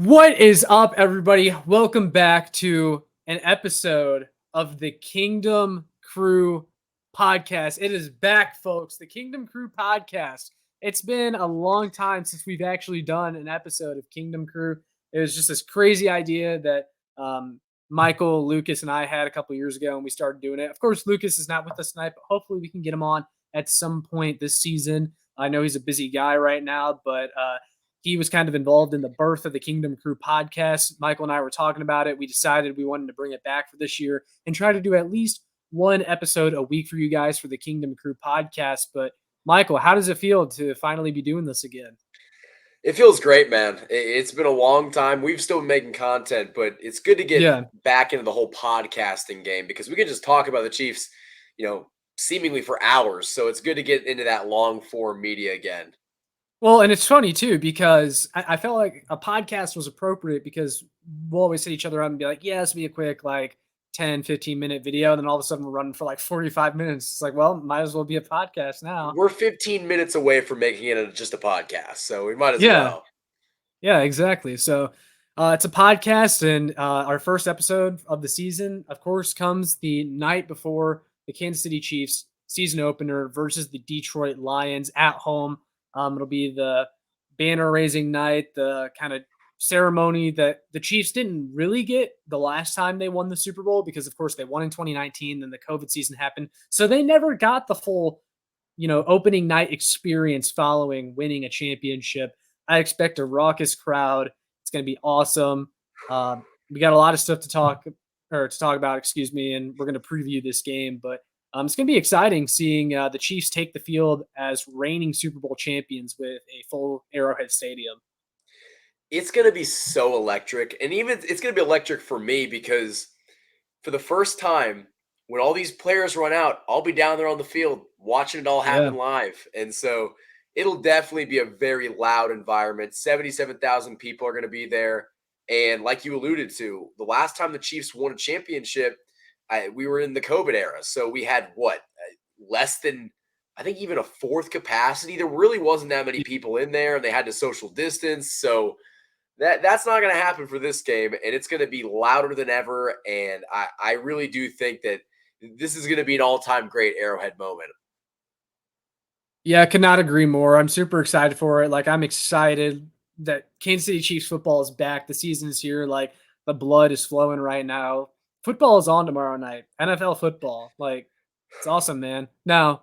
What is up, everybody? Welcome back to an episode of the Kingdom Crew podcast. It is back, folks. The Kingdom Crew podcast. It's been a long time since we've actually done an episode of Kingdom Crew. It was just this crazy idea that Michael, Lucas, and I had a couple years ago, and we started doing it. Of course, Lucas is not with us tonight, but hopefully we can get him on at some point this season. I know he's a busy guy right now, but he was kind of involved in the birth of the Kingdom Crew podcast. Michael and I were talking about it. We decided we wanted to bring it back for this year and try to do at least one episode a week for you guys for the Kingdom Crew podcast. But Michael, how does it feel to finally be doing this again? It feels great, man. It's been a long time. We've still been making content, but it's good to get Yeah. back into the whole podcasting game because we can just talk about the Chiefs, seemingly for hours. So it's good to get into that long form media again. Well, and it's funny too, because I felt like a podcast was appropriate because we'll always hit each other up and be like, yeah, this will be a quick, like 10, 15-minute video. And then all of a sudden we're running for like 45 minutes. It's like, well, might as well be a podcast now. We're 15 minutes away from making it just a podcast, so we might as Yeah. well. Yeah, exactly. So it's a podcast, and our first episode of the season, of course, comes the night before the Kansas City Chiefs season opener versus the Detroit Lions at home. It'll be the banner raising night, the kind of ceremony that the Chiefs didn't really get the last time they won the Super Bowl because, of course, they won in 2019. Then the COVID season happened, so they never got the full, opening night experience following winning a championship. I expect a raucous crowd. It's going to be awesome. We got a lot of stuff to talk about, excuse me, and we're going to preview this game. But it's going to be exciting seeing the Chiefs take the field as reigning Super Bowl champions with a full Arrowhead Stadium. It's going to be so electric, and even it's going to be electric for me because for the first time, when all these players run out, I'll be down there on the field watching it all Yeah. happen live. And so it'll definitely be a very loud environment. 77,000 people are going to be there. And like you alluded to, the last time the Chiefs won a championship, we were in the COVID era. So we had less than, I think, even a fourth capacity. There really wasn't that many people in there, and they had to social distance. So that's not going to happen for this game, and it's going to be louder than ever. And I really do think that this is going to be an all-time great Arrowhead moment. Yeah, I could not agree more. I'm super excited for it. Like, I'm excited that Kansas City Chiefs football is back. The season is here. Like, the blood is flowing right now. Football is on tomorrow night. NFL football. Like, it's awesome, man. Now,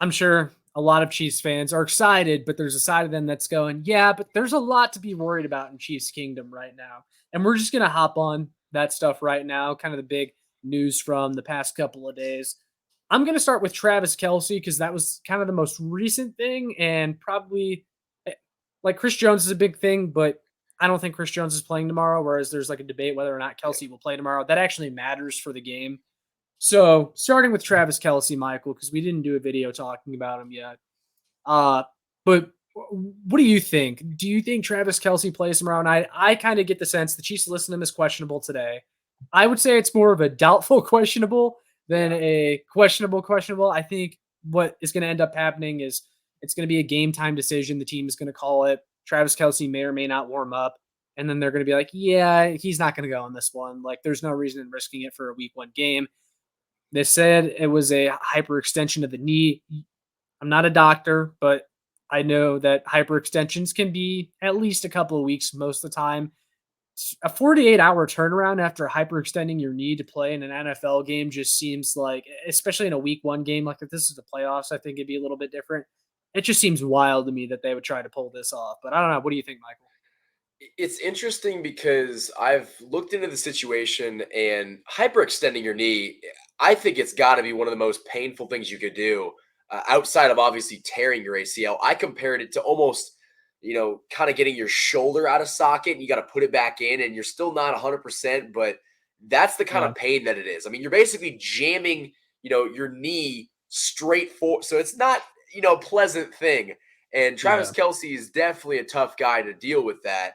I'm sure a lot of Chiefs fans are excited, but there's a side of them that's going, yeah, but there's a lot to be worried about in Chiefs Kingdom right now. And we're just going to hop on that stuff right now, kind of the big news from the past couple of days. I'm going to start with Travis Kelce because that was kind of the most recent thing, and probably like Chris Jones is a big thing, but I don't think Chris Jones is playing tomorrow, whereas there's like a debate whether or not Kelsey will play tomorrow. That actually matters for the game. So starting with Travis Kelce, Michael, because we didn't do a video talking about him yet. But what do you think? Do you think Travis Kelce plays tomorrow night? I kind of get the sense the Chiefs listed him as questionable today. I would say it's more of a doubtful questionable than a questionable. I think what is going to end up happening is it's going to be a game time decision. The team is going to call it. Travis Kelce may or may not warm up. And then they're going to be like, yeah, he's not going to go on this one. Like, there's no reason in risking it for a week one game. They said it was a hyperextension of the knee. I'm not a doctor, but I know that hyperextensions can be at least a couple of weeks most of the time. A 48-hour turnaround after hyperextending your knee to play in an NFL game just seems like, especially in a week one game, like if this is the playoffs, I think it'd be a little bit different. It just seems wild to me that they would try to pull this off. But I don't know. What do you think, Michael? It's interesting because I've looked into the situation, and hyperextending your knee, I think it's got to be one of the most painful things you could do outside of obviously tearing your ACL. I compared it to almost, kind of getting your shoulder out of socket and you got to put it back in, and you're still not 100%, but that's the kind Yeah. of pain that it is. I mean, you're basically jamming, your knee straight forward. So it's not, a pleasant thing. And Travis Yeah. Kelce is definitely a tough guy to deal with that.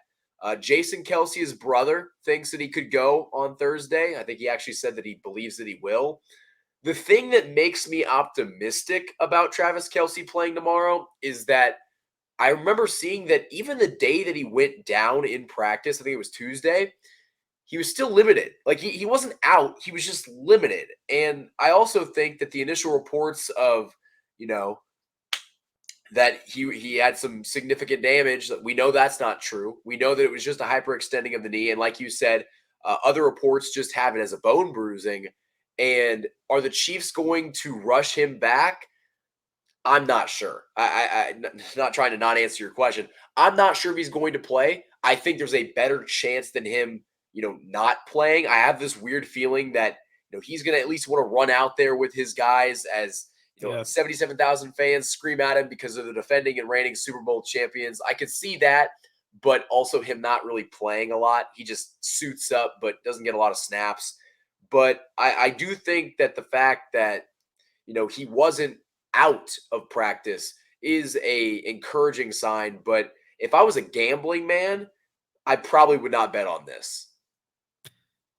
Jason Kelce, his brother, thinks that he could go on Thursday. I think he actually said that he believes that he will. The thing that makes me optimistic about Travis Kelce playing tomorrow is that I remember seeing that even the day that he went down in practice, I think it was Tuesday, he was still limited. Like he wasn't out, he was just limited. And I also think that the initial reports of, you know, that he had some significant damage. We know that's not true. We know that it was just a hyperextending of the knee, and like you said, other reports just have it as a bone bruising. And are the Chiefs going to rush him back? I'm not sure. Not trying to not answer your question. I'm not sure if he's going to play. I think there's a better chance than him, not playing. I have this weird feeling that he's going to at least want to run out there with his guys as 77,000 fans scream at him because of the defending and reigning Super Bowl champions. I could see that, but also him not really playing a lot. He just suits up, but doesn't get a lot of snaps. But I do think that the fact that he wasn't out of practice is a encouraging sign. But if I was a gambling man, I probably would not bet on this.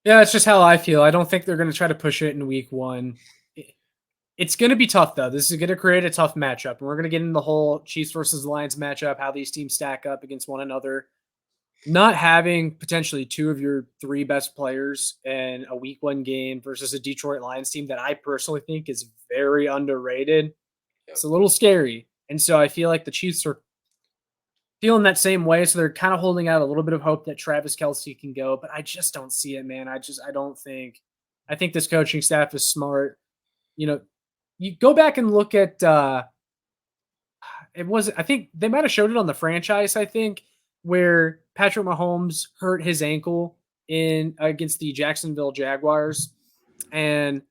Yeah, it's just how I feel. I don't think they're going to try to push it in week one. It's going to be tough, though. This is going to create a tough matchup. And we're going to get into the whole Chiefs versus Lions matchup, how these teams stack up against one another. Not having potentially two of your three best players in a week one game versus a Detroit Lions team that I personally think is very underrated. Yep. It's a little scary. And so I feel like the Chiefs are feeling that same way. So they're kind of holding out a little bit of hope that Travis Kelce can go, but I just don't see it, man. I don't think, I think this coaching staff is smart. You go back and look at, I think they might have showed it on the franchise, I think, where Patrick Mahomes hurt his ankle in against the Jacksonville Jaguars. And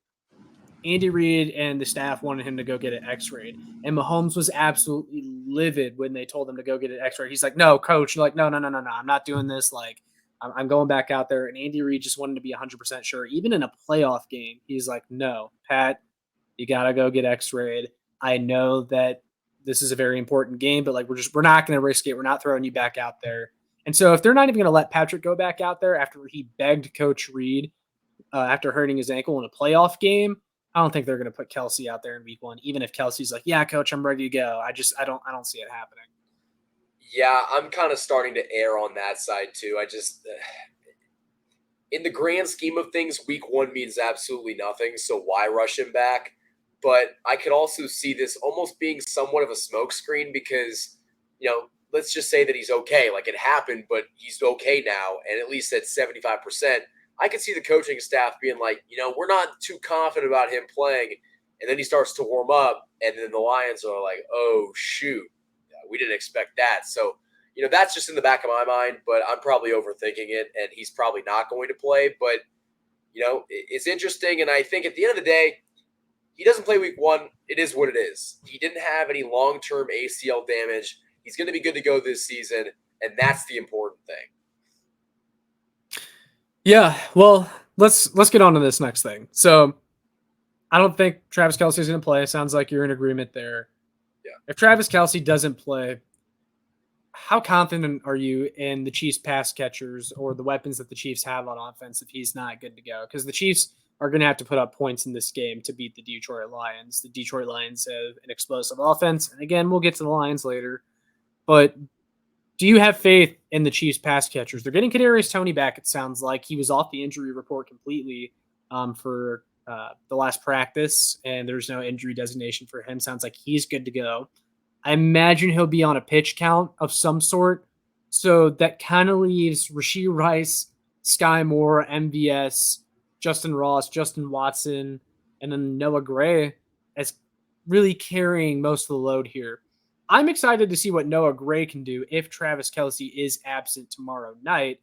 Andy Reid and the staff wanted him to go get an X-rayed, and Mahomes was absolutely livid when they told him to go get an X-ray. He's like, "No, coach." You're like, "No, no, no, no, no. I'm not doing this. Like, I'm going back out there." And Andy Reid just wanted to be 100% sure, even in a playoff game. He's like, "No, Pat, you gotta go get X-rayed. I know that this is a very important game, but like, we're not going to risk it. We're not throwing you back out there." And so, if they're not even going to let Patrick go back out there after he begged Coach Reid after hurting his ankle in a playoff game, I don't think they're going to put Kelce out there in week one, even if Kelsey's like, "Yeah, coach, I'm ready to go." I don't see it happening. Yeah, I'm kind of starting to err on that side too. In the grand scheme of things, week one means absolutely nothing. So why rush him back? But I could also see this almost being somewhat of a smokescreen because, let's just say that he's okay. Like it happened, but he's okay now. And at least at 75%, I could see the coaching staff being like, we're not too confident about him playing. And then he starts to warm up. And then the Lions are like, oh, shoot, we didn't expect that. So, that's just in the back of my mind, but I'm probably overthinking it. And he's probably not going to play. But, it's interesting. And I think at the end of the day, he doesn't play week one. It is what it is. He didn't have any long-term ACL damage. He's going to be good to go this season, and that's the important thing. Yeah, well, let's get on to this next thing. So, I don't think Travis Kelce is going to play. Sounds like you're in agreement there. Yeah. If Travis Kelce doesn't play, how confident are you in the Chiefs pass catchers or the weapons that the Chiefs have on offense if he's not good to go? Because the Chiefs are going to have to put up points in this game to beat the Detroit Lions. The Detroit Lions have an explosive offense. And again, we'll get to the Lions later. But do you have faith in the Chiefs pass catchers? They're getting Kadarius Toney back, it sounds like. He was off the injury report completely for the last practice, and there's no injury designation for him. Sounds like he's good to go. I imagine he'll be on a pitch count of some sort. So that kind of leaves Rashee Rice, Sky Moore, MVS, Justin Ross, Justin Watson, and then Noah Gray as really carrying most of the load here. I'm excited to see what Noah Gray can do if Travis Kelce is absent tomorrow night.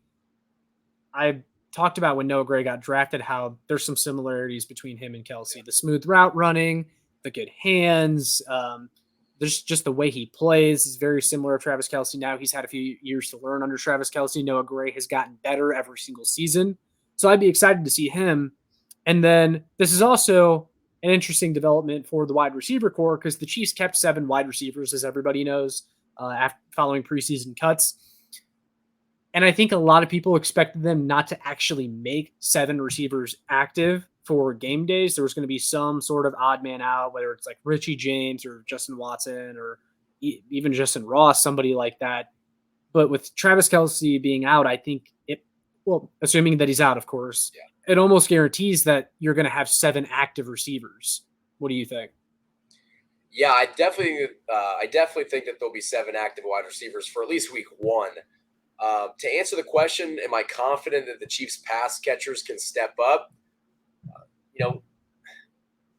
I talked about when Noah Gray got drafted, how there's some similarities between him and Kelce. The smooth route running, the good hands, there's just the way he plays is very similar to Travis Kelce. Now he's had a few years to learn under Travis Kelce. Noah Gray has gotten better every single season. So I'd be excited to see him. And then this is also an interesting development for the wide receiver core because the Chiefs kept 7 wide receivers, as everybody knows, after following preseason cuts. And I think a lot of people expected them not to actually make 7 receivers active for game days. There was going to be some sort of odd man out, whether it's like Richie James or Justin Watson or even Justin Ross, somebody like that. But with Travis Kelce being out, I think assuming that he's out, of course, Yeah. it almost guarantees that you're going to have 7 active receivers. What do you think? Yeah, I definitely think that there'll be 7 active wide receivers for at least week 1. To answer the question, am I confident that the Chiefs pass catchers can step up? You know,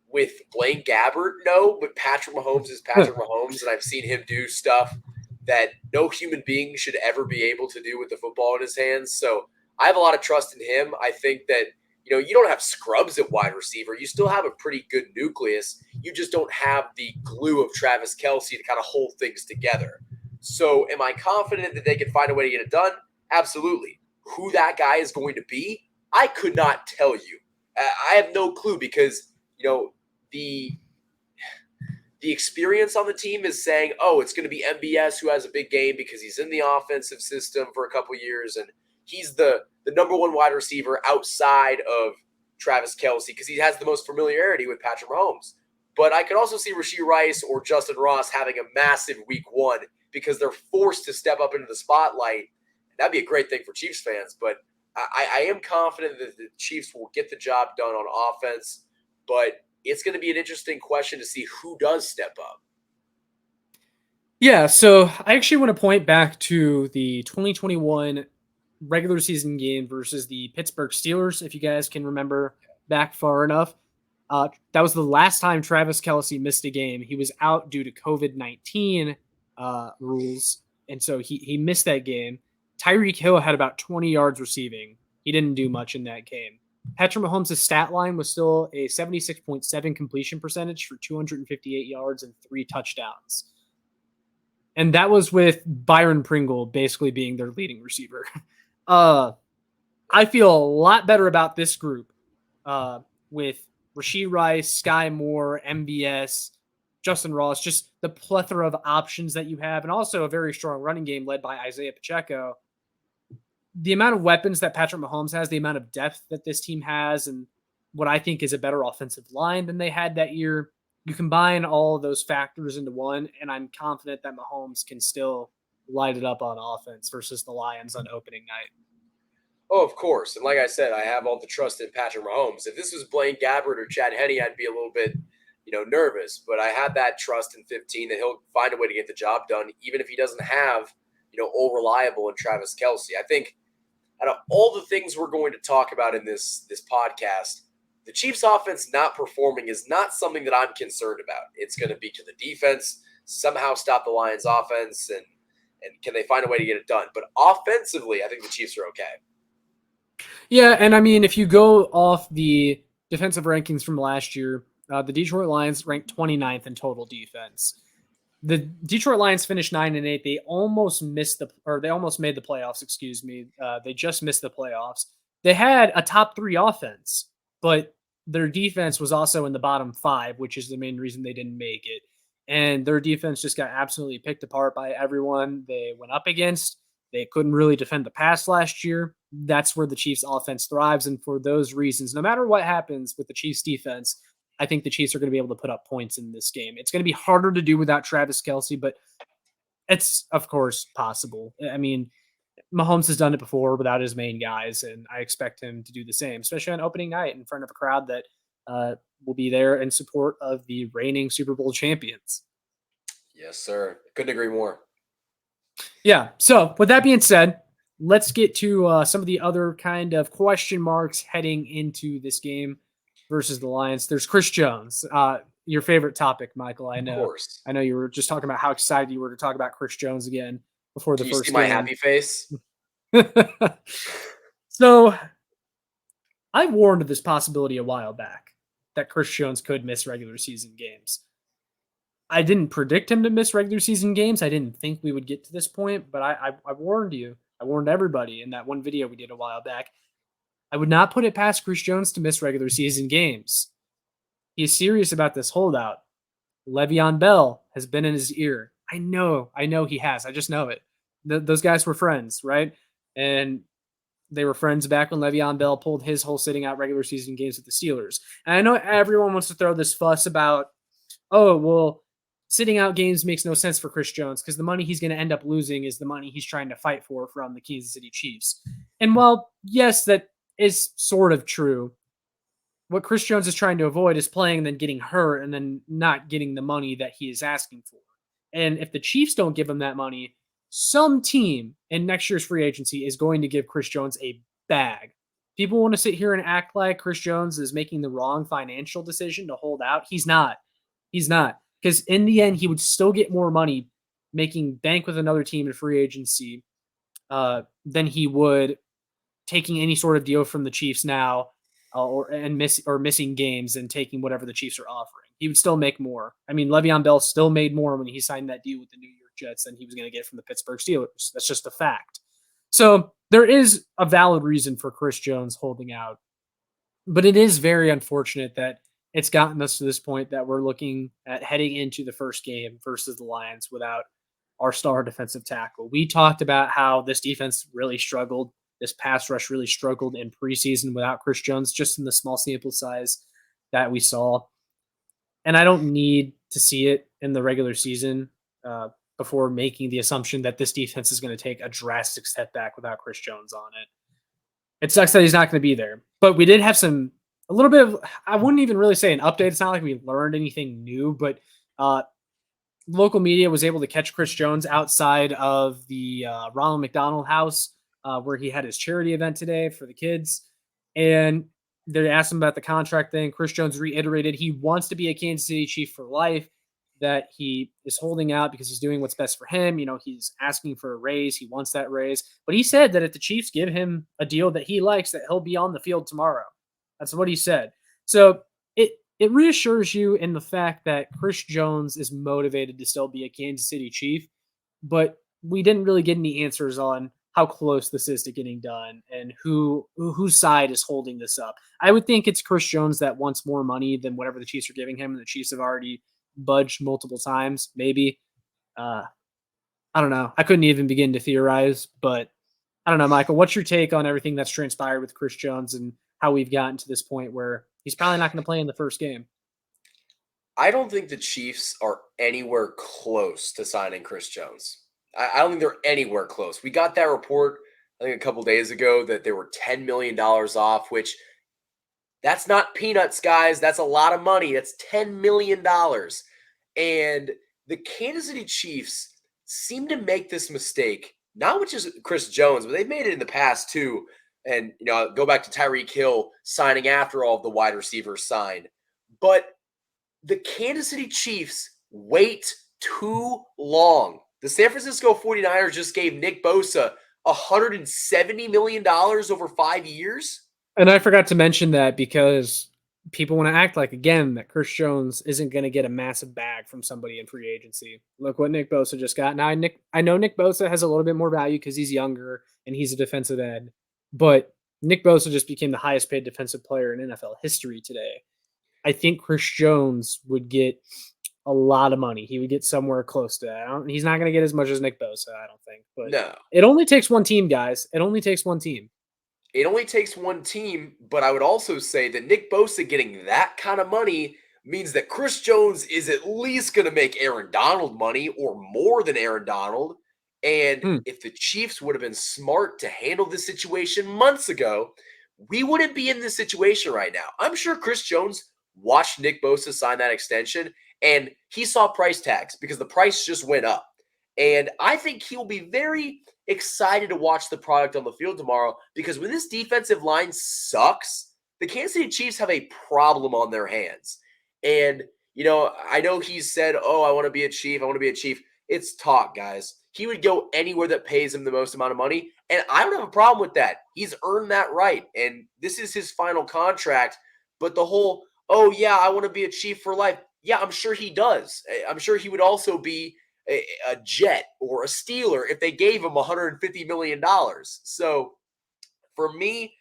with Blaine Gabbert, no, but Patrick Mahomes is Patrick Mahomes, and I've seen him do stuff that no human being should ever be able to do with the football in his hands. So I have a lot of trust in him. I think that you don't have scrubs at wide receiver. You still have a pretty good nucleus. You just don't have the glue of Travis Kelce to kind of hold things together. So am I confident that they can find a way to get it done? Absolutely. Who that guy is going to be, I could not tell you. I have no clue because the the experience on the team is saying, oh, it's going to be MBS who has a big game because he's in the offensive system for a couple years and he's the number one wide receiver outside of Travis Kelce because he has the most familiarity with Patrick Mahomes. But I could also see Rashee Rice or Justin Ross having a massive week 1 because they're forced to step up into the spotlight. That'd be a great thing for Chiefs fans. But I am confident that the Chiefs will get the job done on offense. But it's going to be an interesting question to see who does step up. Yeah, so I actually want to point back to the 2021 regular season game versus the Pittsburgh Steelers, if you guys can remember back far enough. That was the last time Travis Kelce missed a game. He was out due to COVID-19 rules, and so he missed that game. Tyreek Hill had about 20 yards receiving. He didn't do much in that game. Patrick Mahomes' stat line was still a 76.7 completion percentage for 258 yards and 3 touchdowns. And that was with Byron Pringle basically being their leading receiver. I feel a lot better about this group with Rashee Rice, Sky Moore, MBS, Justin Ross, just the plethora of options that you have, and also a very strong running game led by Isaiah Pacheco. The amount of weapons that Patrick Mahomes has, the amount of depth that this team has, and what I think is a better offensive line than they had that year, you combine all of those factors into one, and I'm confident that Mahomes can still light it up on offense versus the Lions on opening night. Oh, of course. And like I said, I have all the trust in Patrick Mahomes. If this was Blaine Gabbert or Chad Henne, I'd be a little bit, nervous. But I have that trust in 15 that he'll find a way to get the job done, even if he doesn't have, all reliable and Travis Kelce. I think out of all the things we're going to talk about in this podcast, the Chiefs' offense not performing is not something that I'm concerned about. It's going to be to the defense, somehow stop the Lions' offense, and can they find a way to get it done? But offensively, I think the Chiefs are okay. Yeah, and I mean, if you go off the defensive rankings from last year, the Detroit Lions ranked 29th in total defense. The Detroit Lions finished 9-8. They almost made the playoffs. Excuse me. They just missed the playoffs. They had a top 3 offense, but their defense was also in the bottom 5, which is the main reason they didn't make it. And their defense just got absolutely picked apart by everyone they went up against. They couldn't really defend the pass last year. That's where the Chiefs offense thrives. And for those reasons, no matter what happens with the Chiefs defense, I think the Chiefs are going to be able to put up points in this game. It's going to be harder to do without Travis Kelce, but it's, of course, possible. I mean, Mahomes has done it before without his main guys, and I expect him to do the same, especially on opening night in front of a crowd that will be there in support of the reigning Super Bowl champions. Yes, sir. Couldn't agree more. Yeah. So, with that being said, let's get to some of the other kind of question marks heading into this game versus the Lions. There's Chris Jones, your favorite topic, Michael. I know. Of course. I know you were just talking about how excited you were to talk about Chris Jones again before the Can you first see my game. happy face? So, I warned of this possibility a while back that Chris Jones could miss regular season games. I didn't predict him to miss regular season games. I didn't think we would get to this point, but I warned you. I warned everybody in that one video we did a while back. I would not put it past Chris Jones to miss regular season games. He's serious about this holdout. Le'Veon Bell has been in his ear. I know he has. I just know it. Those guys were friends, right? And they were friends back when Le'Veon Bell pulled his whole sitting out regular season games with the Steelers. And I know everyone wants to throw this fuss about, oh, well, sitting out games makes no sense for Chris Jones because the money he's going to end up losing is the money he's trying to fight for from the Kansas City Chiefs. And while, yes, that is sort of true, what Chris Jones is trying to avoid is playing and then getting hurt and then not getting the money that he is asking for. And if the Chiefs don't give him that money, some team in next year's free agency is going to give Chris Jones a bag. People want to sit here and act like Chris Jones is making the wrong financial decision to hold out. He's not. He's not. Because in the end, he would still get more money making bank with another team in free agency than he would taking any sort of deal from the Chiefs now, or missing games and taking whatever the Chiefs are offering. He would still make more. I mean, Le'Veon Bell still made more when he signed that deal with the New York Jets than he was going to get from the Pittsburgh Steelers. That's just a fact. So there is a valid reason for Chris Jones holding out, but it is very unfortunate that it's gotten us to this point that we're looking at heading into the first game versus the Lions without our star defensive tackle. We talked about how this defense really struggled. This pass rush really struggled in preseason without Chris Jones, just in the small sample size that we saw. And I don't need to see it in the regular season before making the assumption that this defense is going to take a drastic step back without Chris Jones on it. It sucks that he's not going to be there, but we did have a little bit of, I wouldn't even really say an update. It's not like we learned anything new, but local media was able to catch Chris Jones outside of the Ronald McDonald House where he had his charity event today for the kids. And they asked him about the contract thing. Chris Jones reiterated he wants to be a Kansas City Chief for life, that he is holding out because he's doing what's best for him. You know, he's asking for a raise. He wants that raise. But he said that if the Chiefs give him a deal that he likes, that he'll be on the field tomorrow. That's what he said. So it reassures you in the fact that Chris Jones is motivated to still be a Kansas City Chief, but we didn't really get any answers on how close this is to getting done and whose side is holding this up. I would think it's Chris Jones that wants more money than whatever the Chiefs are giving him, and the Chiefs have already budged multiple times, maybe. Uh, I don't know. I couldn't even begin to theorize, but I don't know, Michael. What's your take on everything that's transpired with Chris Jones and how we've gotten to this point where he's probably not going to play in the first game? I don't think the Chiefs are anywhere close to signing Chris Jones. I don't think they're anywhere close. We got that report, I think, a couple days ago that they were $10 million off, which that's not peanuts, guys. That's a lot of money. That's $10 million. And the Kansas City Chiefs seem to make this mistake, not with just Chris Jones, but they've made it in the past too. And, go back to Tyreek Hill signing after all of the wide receivers signed. But the Kansas City Chiefs wait too long. The San Francisco 49ers just gave Nick Bosa $170 million over 5 years. And I forgot to mention that because people want to act like, again, that Chris Jones isn't going to get a massive bag from somebody in free agency. Look what Nick Bosa just got. Now, I know Nick Bosa has a little bit more value because he's younger and he's a defensive end, but Nick Bosa just became the highest paid defensive player in NFL history today. I think Chris Jones would get a lot of money. He would get somewhere close to that. He's not going to get as much as Nick Bosa, I don't think. But No. it only takes one team, guys. It only takes one team. It only takes one team, but I would also say that Nick Bosa getting that kind of money means that Chris Jones is at least going to make Aaron Donald money or more than Aaron Donald. And if the Chiefs would have been smart to handle this situation months ago, we wouldn't be in this situation right now. I'm sure Chris Jones watched Nick Bosa sign that extension, and he saw price tags because the price just went up. And I think he'll be very excited to watch the product on the field tomorrow, because when this defensive line sucks, the Kansas City Chiefs have a problem on their hands. And, I know he said, I want to be a Chief. I want to be a Chief. It's talk, guys. He would go anywhere that pays him the most amount of money. And I don't have a problem with that. He's earned that right. And this is his final contract. But the whole, I want to be a Chief for life. Yeah, I'm sure he does. I'm sure he would also be a Jet or a Steeler if they gave him $150 million. So for me,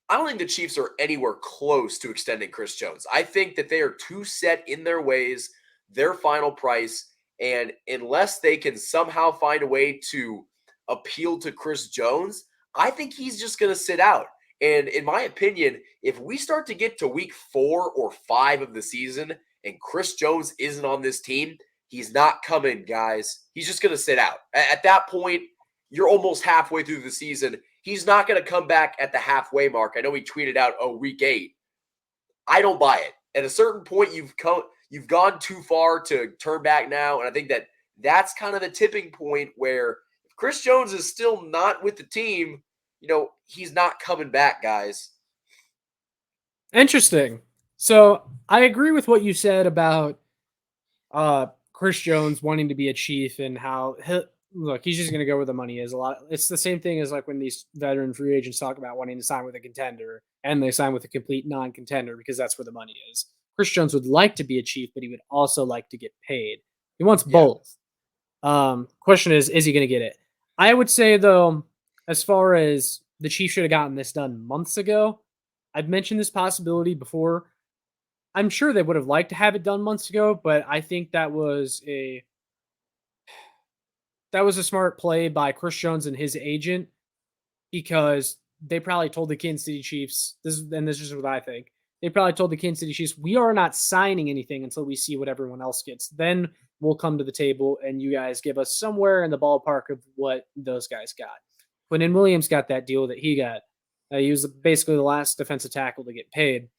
I don't think the Chiefs are anywhere close to extending Chris Jones. I think that they are too set in their ways, their final price, and unless they can somehow find a way to appeal to Chris Jones, I think he's just going to sit out. And in my opinion, if we start to get to week 4 or 5 of the season and Chris Jones isn't on this team, He's not coming, guys. He's just going to sit out. At that point, you're almost halfway through the season. He's not going to come back at the halfway mark. I know he tweeted out, "Oh, week 8." I don't buy it. At a certain point, you've gone too far to turn back now, and I think that's kind of the tipping point where if Chris Jones is still not with the team, he's not coming back, guys. Interesting. So I agree with what you said about Chris Jones wanting to be a Chief and how look, he's just going to go where the money is. It's the same thing as like when these veteran free agents talk about wanting to sign with a contender and they sign with a complete non-contender because that's where the money is. Chris Jones would like to be a Chief, but he would also like to get paid. He wants Yeah. both. Question is he going to get it? I would say though, as far as the Chiefs should have gotten this done months ago, I've mentioned this possibility before. I'm sure they would have liked to have it done months ago, but I think that was a smart play by Chris Jones and his agent because they probably told the Kansas City Chiefs this is what I think. They probably told the Kansas City Chiefs, we are not signing anything until we see what everyone else gets. Then we'll come to the table and you guys give us somewhere in the ballpark of what those guys got. Quinnen Williams got that deal that he got. He was basically the last defensive tackle to get paid.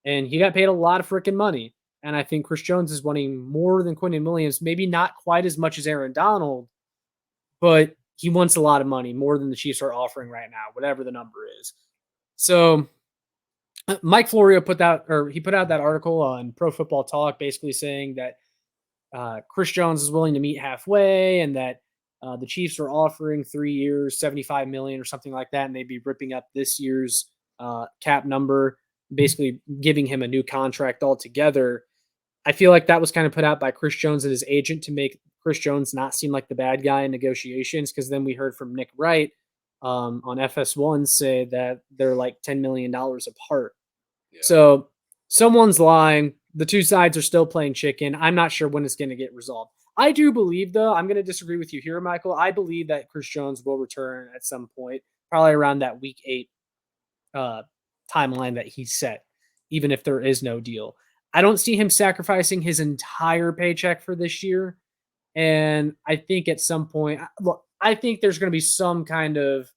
And he got paid a lot of freaking money. And I think Chris Jones is wanting more than Quinnen Williams, maybe not quite as much as Aaron Donald, but he wants a lot of money, more than the Chiefs are offering right now, whatever the number is. So Mike Florio put out that article on Pro Football Talk, basically saying that Chris Jones is willing to meet halfway, and that the Chiefs are offering 3 years, $75 million or something like that, and they'd be ripping up this year's cap number, basically giving him a new contract altogether. I feel like that was kind of put out by Chris Jones and his agent to make Chris Jones not seem like the bad guy in negotiations. Because then we heard from Nick Wright on FS1 say that they're like $10 million apart. Yeah. So someone's lying. The two sides are still playing chicken. I'm not sure when it's going to get resolved. I do believe, though, I'm going to disagree with you here, Michael. I believe that Chris Jones will return at some point, probably around that week 8 timeline that he set, even if there is no deal. I don't see him sacrificing his entire paycheck for this year. And I think at some point, look, I think there's going to be some kind of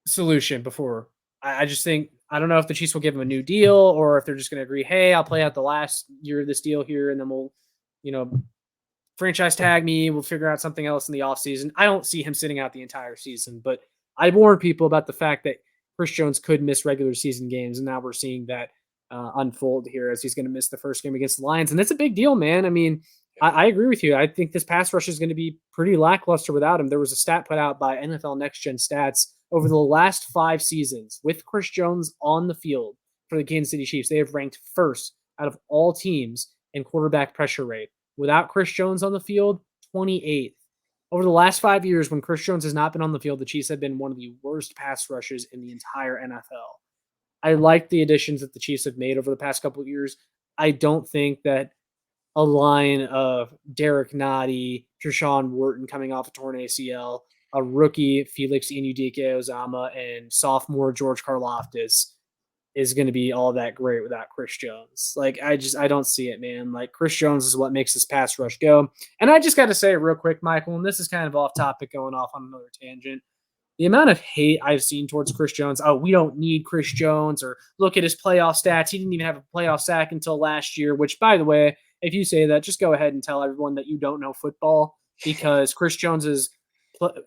solution before. I just think, I don't know if the Chiefs will give him a new deal or if they're just going to agree, hey, I'll play out the last year of this deal here and then we'll, franchise tag me. We'll figure out something else in the offseason. I don't see him sitting out the entire season, but I warned people about the fact that Chris Jones could miss regular season games. And now we're seeing that unfold here as he's going to miss the first game against the Lions. And that's a big deal, man. I mean, I agree with you. I think this pass rush is going to be pretty lackluster without him. There was a stat put out by NFL Next Gen Stats over the last 5 seasons with Chris Jones on the field for the Kansas City Chiefs. They have ranked first out of all teams in quarterback pressure rate. Without Chris Jones on the field, 28th. Over the last 5 years, when Chris Jones has not been on the field, the Chiefs have been one of the worst pass rushes in the entire NFL. I like the additions that the Chiefs have made over the past couple of years. I don't think that a line of Derek Nottie, Treshaun Wharton coming off a torn ACL, a rookie Felix Inudike-Ozama, and sophomore George Karlaftis is going to be all that great without Chris Jones. Like, I don't see it, man. Like, Chris Jones is what makes this pass rush go. And I just got to say it real quick, Michael, and this is kind of off topic, going off on another tangent. The amount of hate I've seen towards Chris Jones, oh, we don't need Chris Jones, or look at his playoff stats. He didn't even have a playoff sack until last year, which, by the way, if you say that, just go ahead and tell everyone that you don't know football, because Chris Jones's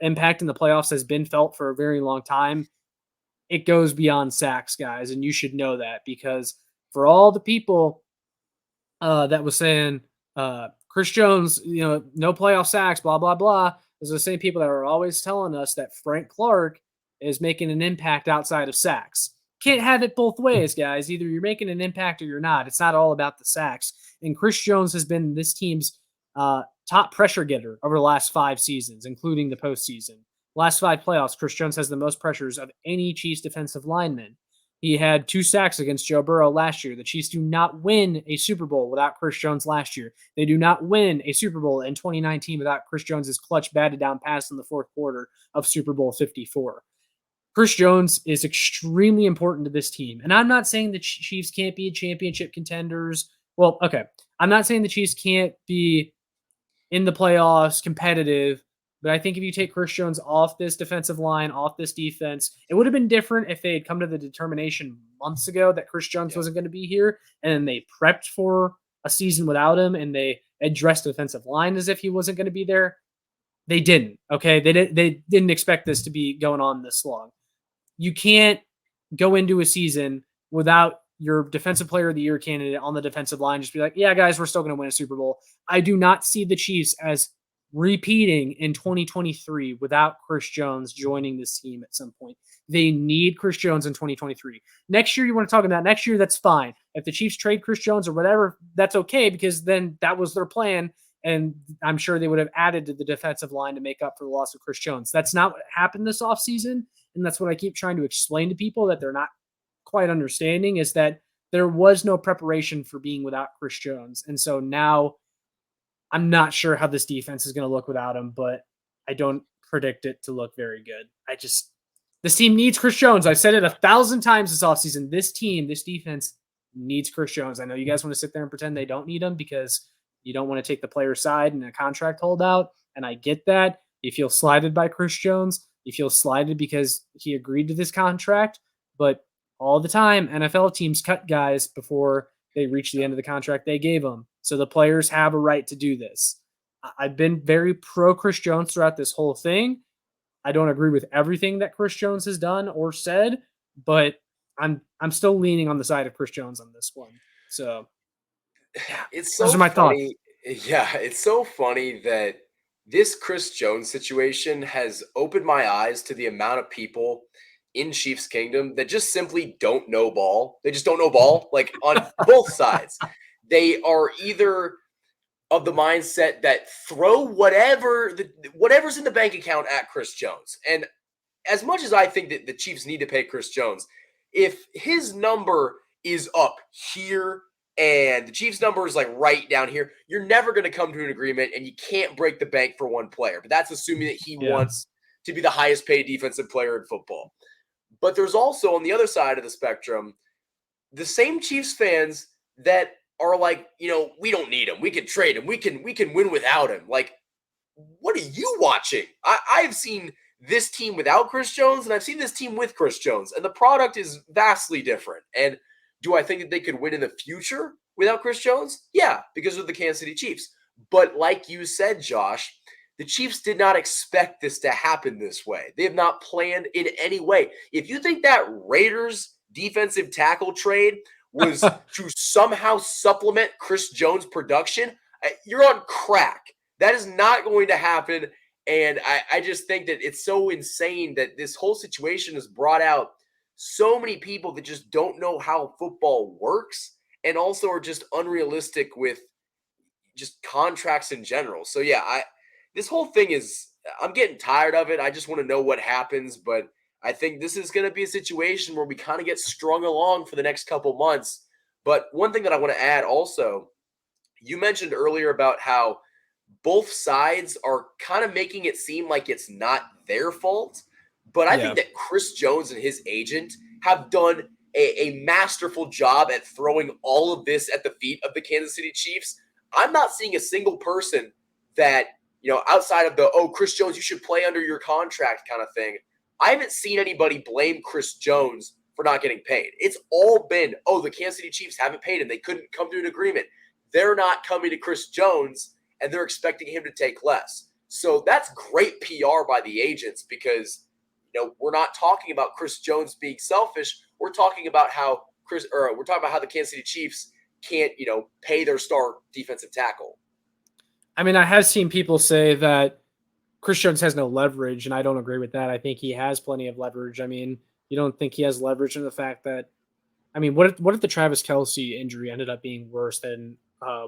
impact in the playoffs has been felt for a very long time. It goes beyond sacks, guys, and you should know that, because for all the people that was saying Chris Jones, no playoff sacks, blah, blah, blah, those are the same people that are always telling us that Frank Clark is making an impact outside of sacks. Can't have it both ways, guys. Either you're making an impact or you're not. It's not all about the sacks. And Chris Jones has been this team's top pressure getter over the last 5 seasons, including the postseason. Last 5 playoffs, Chris Jones has the most pressures of any Chiefs defensive lineman. He had 2 sacks against Joe Burrow last year. The Chiefs do not win a Super Bowl without Chris Jones last year. They do not win a Super Bowl in 2019 without Chris Jones' clutch batted down pass in the 4th quarter of Super Bowl 54. Chris Jones is extremely important to this team. And I'm not saying the Chiefs can't be championship contenders Well, okay. I'm not saying the Chiefs can't be in the playoffs, competitive. But I think if you take Chris Jones off this defensive line, off this defense, it would have been different if they had come to the determination months ago that Chris Jones Yeah. wasn't going to be here, and then they prepped for a season without him, and they addressed the defensive line as if he wasn't going to be there. They didn't. Okay, they didn't expect this to be going on this long. You can't go into a season without your defensive player of the year candidate on the defensive line. Just be like, yeah, guys, we're still going to win a Super Bowl. I do not see the Chiefs as repeating in 2023 without Chris Jones joining this team at some point. They need Chris Jones in 2023. Next year, you want to talk about next year, that's fine. If the Chiefs trade Chris Jones or whatever, that's okay because then that was their plan. And I'm sure they would have added to the defensive line to make up for the loss of Chris Jones. That's not what happened this offseason. And that's what I keep trying to explain to people that they're not quite understanding is that there was no preparation for being without Chris Jones. And so now I'm not sure how this defense is going to look without him, but I don't predict it to look very good. This team needs Chris Jones. I've said it 1,000 times this offseason. This team, this defense needs Chris Jones. I know you guys want to sit there and pretend they don't need him because you don't want to take the player's side in a contract holdout. And I get that. You feel slighted by Chris Jones. You feel slighted because he agreed to this contract. But all the time, NFL teams cut guys before they reach the end of the contract they gave them. So the players have a right to do this. I've been very pro Chris Jones throughout this whole thing. I don't agree with everything that Chris Jones has done or said, but I'm still leaning on the side of Chris Jones on this one. So yeah, It's those so are my thoughts. funny. Yeah, it's so funny that this Chris Jones situation has opened my eyes to the amount of people in Chiefs Kingdom that just simply don't know ball. They just don't know ball, like on both sides. They are either of the mindset that throw whatever's in the bank account at Chris Jones. And as much as I think that the Chiefs need to pay Chris Jones, if his number is up here and the Chiefs number is like right down here, you're never going to come to an agreement and you can't break the bank for one player. But that's assuming that he Yeah. wants to be the highest paid defensive player in football. But there's also on the other side of the spectrum, the same Chiefs fans that are like, we don't need him. We can trade him. We can win without him. Like, what are you watching? I've seen this team without Chris Jones, and I've seen this team with Chris Jones, and the product is vastly different. And do I think that they could win in the future without Chris Jones? Yeah, because of the Kansas City Chiefs. But like you said, Josh, the Chiefs did not expect this to happen this way. They have not planned in any way. If you think that Raiders defensive tackle trade was to somehow supplement Chris Jones' production, you're on crack. That is not going to happen. And I just think that it's so insane that this whole situation has brought out so many people that just don't know how football works and also are just unrealistic with just contracts in general. So yeah, this whole thing I'm getting tired of it. I just want to know what happens, but I think this is going to be a situation where we kind of get strung along for the next couple months. But one thing that I want to add also, you mentioned earlier about how both sides are kind of making it seem like it's not their fault. But I think that Chris Jones and his agent have done a masterful job at throwing all of this at the feet of the Kansas City Chiefs. I'm not seeing a single person that, outside of Chris Jones, you should play under your contract kind of thing. I haven't seen anybody blame Chris Jones for not getting paid. It's all been, the Kansas City Chiefs haven't paid him. They couldn't come to an agreement. They're not coming to Chris Jones and they're expecting him to take less. So that's great PR by the agents because, we're not talking about Chris Jones being selfish. We're talking about how the Kansas City Chiefs can't, pay their star defensive tackle. I mean, I have seen people say that Chris Jones has no leverage, and I don't agree with that. I think he has plenty of leverage. I mean, you don't think he has leverage in the fact that, what if the Travis Kelce injury ended up being worse than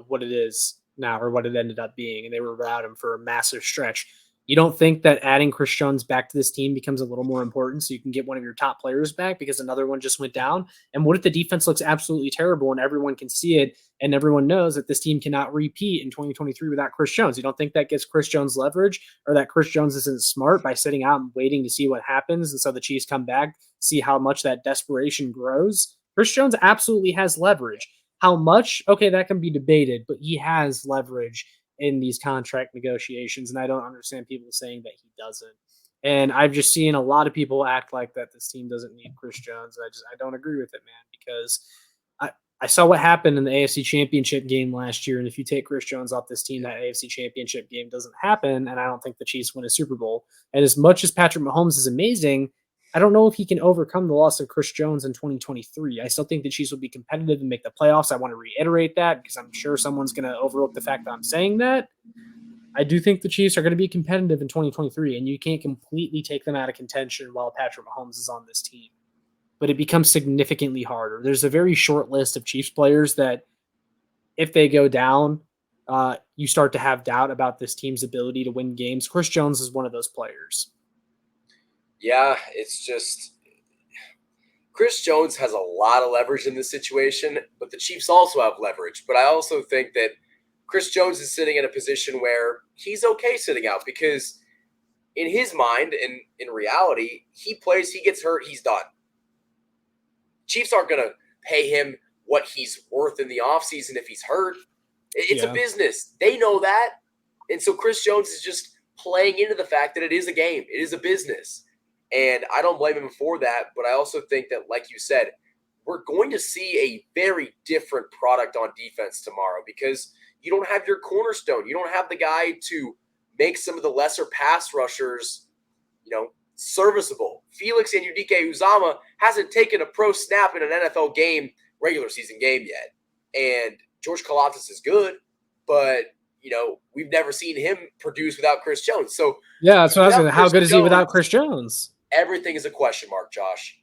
what it is now or what it ended up being, and they were without him for a massive stretch? You don't think that adding Chris Jones back to this team becomes a little more important so you can get one of your top players back because another one just went down? And what if the defense looks absolutely terrible and everyone can see it and everyone knows that this team cannot repeat in 2023 without Chris Jones? You don't think that gives Chris Jones leverage or that Chris Jones isn't smart by sitting out and waiting to see what happens? And so the Chiefs come back, see how much that desperation grows. Chris Jones absolutely has leverage. How much? Okay, that can be debated, but he has leverage in these contract negotiations, and I don't understand people saying that he doesn't. And I've just seen a lot of people act like that this team doesn't need Chris Jones. I don't agree with it, man, because I I saw what happened in the AFC Championship game last year, and if you take Chris Jones off this team, that AFC Championship game doesn't happen, and I don't think the Chiefs win a Super Bowl. And as much as Patrick Mahomes is amazing, I don't know if he can overcome the loss of Chris Jones in 2023. I still think the Chiefs will be competitive and make the playoffs. I want to reiterate that because I'm sure someone's going to overlook the fact that I'm saying that. I do think the Chiefs are going to be competitive in 2023, and you can't completely take them out of contention while Patrick Mahomes is on this team. But it becomes significantly harder. There's a very short list of Chiefs players that, if they go down, you start to have doubt about this team's ability to win games. Chris Jones is one of those players. Yeah, it's just Chris Jones has a lot of leverage in this situation, but the Chiefs also have leverage. But I also think that Chris Jones is sitting in a position where he's okay sitting out because in his mind and in reality, he plays, he gets hurt, he's done. Chiefs aren't going to pay him what he's worth in the offseason if he's hurt. It's a Yeah. business. They know that. And so Chris Jones is just playing into the fact that it is a game. It is a business. And I don't blame him for that. But I also think that, like you said, we're going to see a very different product on defense tomorrow because you don't have your cornerstone. You don't have the guy to make some of the lesser pass rushers, serviceable. Felix Anudike-Uzomah hasn't taken a pro snap in an NFL game, regular season game yet. And George Karlaftis is good, but we've never seen him produce without Chris Jones. So Yeah, that's what I was without going to. How Chris good is he without Jones, Chris Jones? everything is a question mark, Josh.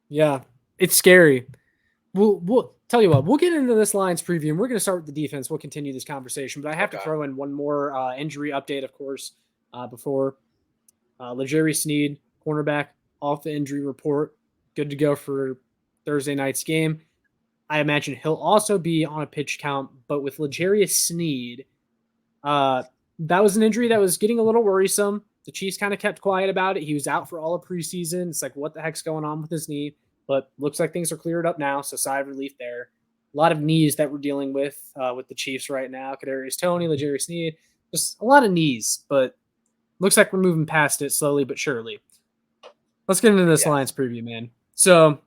Yeah, it's scary. We'll tell you what. We'll get into this Lions preview, and we're going to start with the defense. We'll continue this conversation, but I have to Okay. throw in one more injury update, of course, before L'Jarius Sneed, cornerback, off the injury report, good to go for Thursday night's game. I imagine he'll also be on a pitch count, but with L'Jarius Sneed, that was an injury that was getting a little worrisome. The Chiefs kind of kept quiet about it. He was out for all of preseason. It's like, what the heck's going on with his knee? But looks like things are cleared up now, so sigh of relief there. A lot of knees that we're dealing with the Chiefs right now. Kadarius Toney, L'Jarius Sneed, just a lot of knees, but looks like we're moving past it slowly but surely. Let's get into this Yes. Lions preview, man. So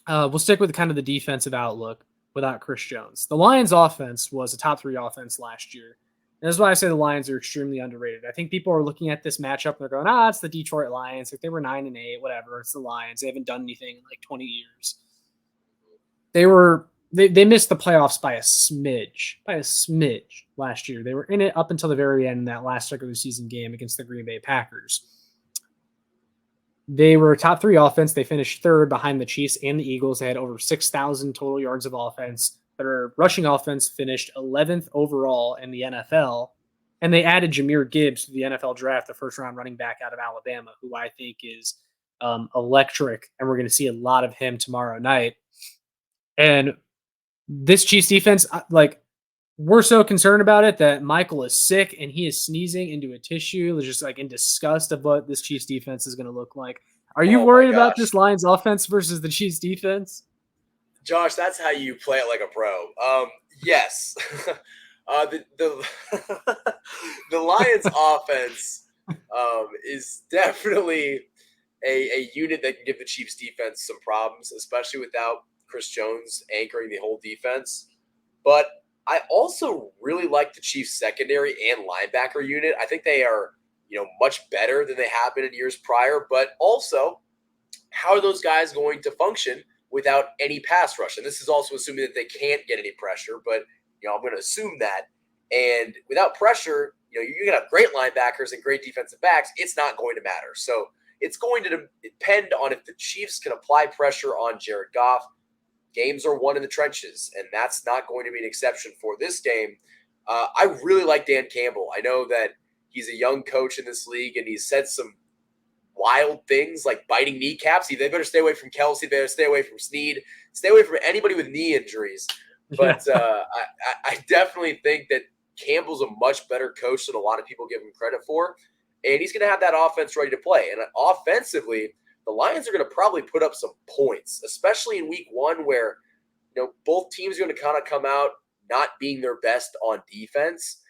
we'll stick with kind of the defensive outlook without Chris Jones. The Lions offense was a top 3 offense last year. And that's why I say the Lions are extremely underrated. I think people are looking at this matchup and they're going, it's the Detroit Lions. Like, they were 9-8, whatever. It's the Lions. They haven't done anything in like 20 years. They missed the playoffs by a smidge last year. They were in it up until the very end in that last regular season game against the Green Bay Packers. They were a top 3 offense. They finished 3rd behind the Chiefs and the Eagles. They had over 6,000 total yards of offense. Their rushing offense finished 11th overall in the NFL. And they added Jahmyr Gibbs to the NFL draft, the first-round running back out of Alabama, who I think is electric. And we're going to see a lot of him tomorrow night. And this Chiefs defense, we're so concerned about it that Michael is sick and he is sneezing into a tissue, just like in disgust of what this Chiefs defense is going to look like. Are you Oh my worried about gosh. this Lions offense versus the Chiefs defense? Josh, that's how you play it like a pro. Yes. The the Lions offense is definitely a unit that can give the Chiefs defense some problems, especially without Chris Jones anchoring the whole defense. But I also really like the Chiefs secondary and linebacker unit. I think they are, much better than they have been in years prior. But also, how are those guys going to function without any pass rush? And this is also assuming that they can't get any pressure, but I'm going to assume that. And without pressure, you're going to have great linebackers and great defensive backs. It's not going to matter. So it's going to depend on if the Chiefs can apply pressure on Jared Goff. Games are won in the trenches, and that's not going to be an exception for this game. I really like Dan Campbell. I know that he's a young coach in this league, and he's said some wild things like biting kneecaps. They better stay away from Kelce. They better stay away from Sneed. Stay away from anybody with knee injuries. But I definitely think that Campbell's a much better coach than a lot of people give him credit for. And he's going to have that offense ready to play. And offensively, the Lions are going to probably put up some points, especially in week 1 where both teams are going to kind of come out not being their best on defense,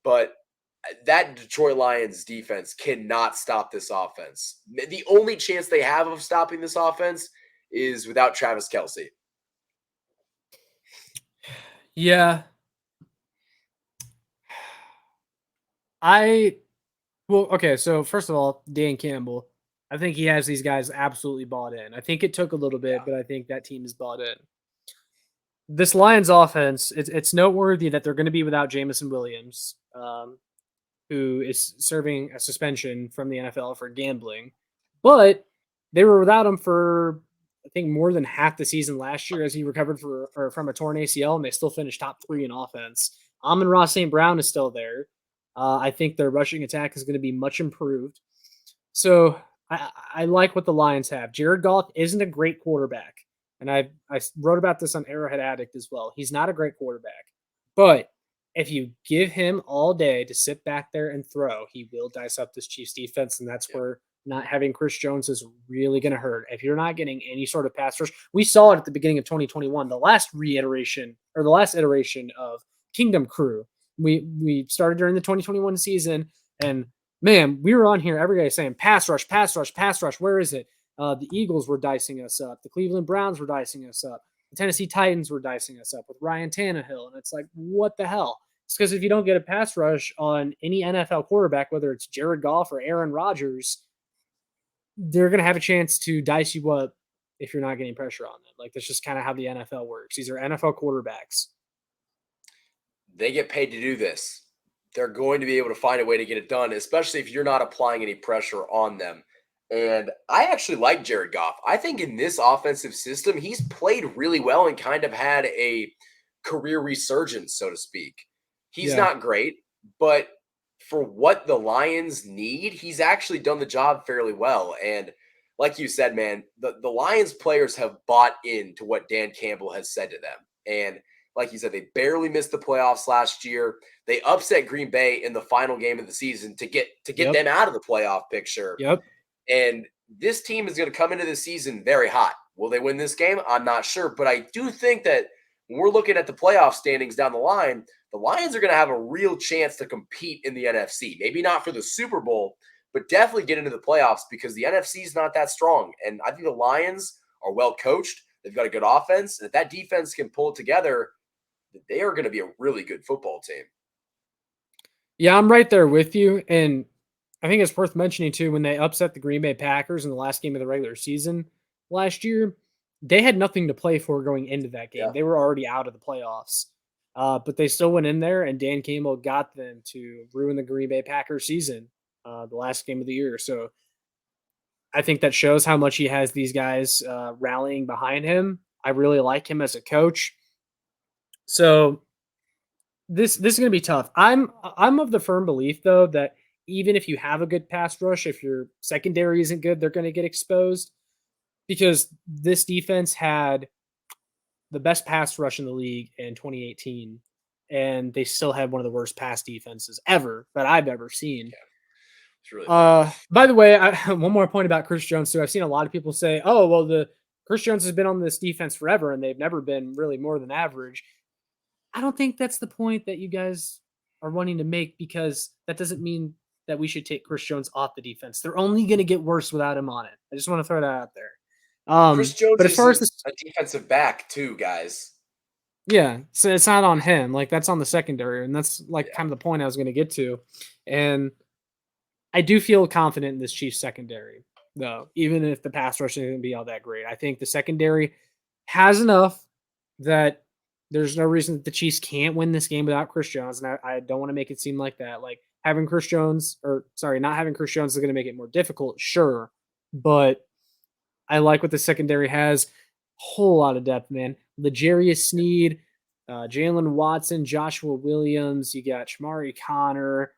but that Detroit Lions defense cannot stop this offense. The only chance they have of stopping this offense is without Travis Kelce. Yeah. I Well, okay, so first of all, Dan Campbell, I think he has these guys absolutely bought in. I think it took a little bit, Yeah. but I think that team is bought in. This Lions offense, it's noteworthy that they're going to be without Jamison Williams, who is serving a suspension from the NFL for gambling. But they were without him for I think more than half the season last year as he recovered from a torn ACL, and they still finished top 3 in offense. Amon-Ra St. Brown is still there. I think their rushing attack is going to be much improved. So I like what the Lions have. Jared Goff isn't a great quarterback, and I wrote about this on Arrowhead Addict as well. He's not a great quarterback, but if you give him all day to sit back there and throw, he will dice up this Chiefs defense, and that's Yeah. where not having Chris Jones is really going to hurt. If you're not getting any sort of pass rush, we saw it at the beginning of 2021, the last iteration of Kingdom Crew. We started during the 2021 season, and man, we were on here every day saying pass rush, pass rush, pass rush. Where is it? The Eagles were dicing us up. The Cleveland Browns were dicing us up. The Tennessee Titans were dicing us up with Ryan Tannehill. And it's like, what the hell? It's because if you don't get a pass rush on any NFL quarterback, whether it's Jared Goff or Aaron Rodgers, they're going to have a chance to dice you up if you're not getting pressure on them. Like, that's just kind of how the NFL works. These are NFL quarterbacks. They get paid to do this. They're going to be able to find a way to get it done, especially if you're not applying any pressure on them. And I actually like Jared Goff. I think in this offensive system, he's played really well and kind of had a career resurgence, so to speak. He's Yeah. not great, but for what the Lions need, he's actually done the job fairly well. And like you said, man, the Lions players have bought into what Dan Campbell has said to them. And like you said, they barely missed the playoffs last year. They upset Green Bay in the final game of the season to get Yep. them out of the playoff picture. Yep. And this team is going to come into the season very hot. Will they win this game? I'm not sure. But I do think that when we're looking at the playoff standings down the line, the Lions are going to have a real chance to compete in the NFC. Maybe not for the Super Bowl, but definitely get into the playoffs because the NFC is not that strong. And I think the Lions are well coached. They've got a good offense. And if that defense can pull it together, they are going to be a really good football team. Yeah, I'm right there with you. And I think it's worth mentioning too, when they upset the Green Bay Packers in the last game of the regular season last year, they had nothing to play for going into that game. Yeah. They were already out of the playoffs. But they still went in there, and Dan Campbell got them to ruin the Green Bay Packers season, the last game of the year. So I think that shows how much he has these guys rallying behind him. I really like him as a coach. So this is going to be tough. I'm of the firm belief though that even if you have a good pass rush, if your secondary isn't good, they're going to get exposed because this defense had the best pass rush in the league in 2018, and they still had one of the worst pass defenses ever that I've ever seen. Yeah, it's really bad. By the way, one more point about Chris Jones too. I've seen a lot of people say, "Oh, well, the Chris Jones has been on this defense forever, and they've never been really more than average." I don't think that's the point that you guys are wanting to make because that doesn't mean that we should take Chris Jones off the defense. They're only going to get worse without him on it. I just want to throw that out there. Chris Jones But as is far as this, a defensive back too, guys. yeah, so it's not on him. Like that's on the secondary, and that's like Yeah. kind of the point I was going to get to. And I do feel confident in this Chiefs secondary, though, even if the pass rush isn't going to be all that great. I think the secondary has enough that there's no reason that the Chiefs can't win this game without Chris Jones. And I don't want to make it seem like that. Like having Chris Jones, or sorry, not having Chris Jones is going to make it more difficult, sure. But I like what the secondary has. Whole lot of depth, man. L'Jarius Sneed, Jalen Watson, Joshua Williams. You got Shamari Connor,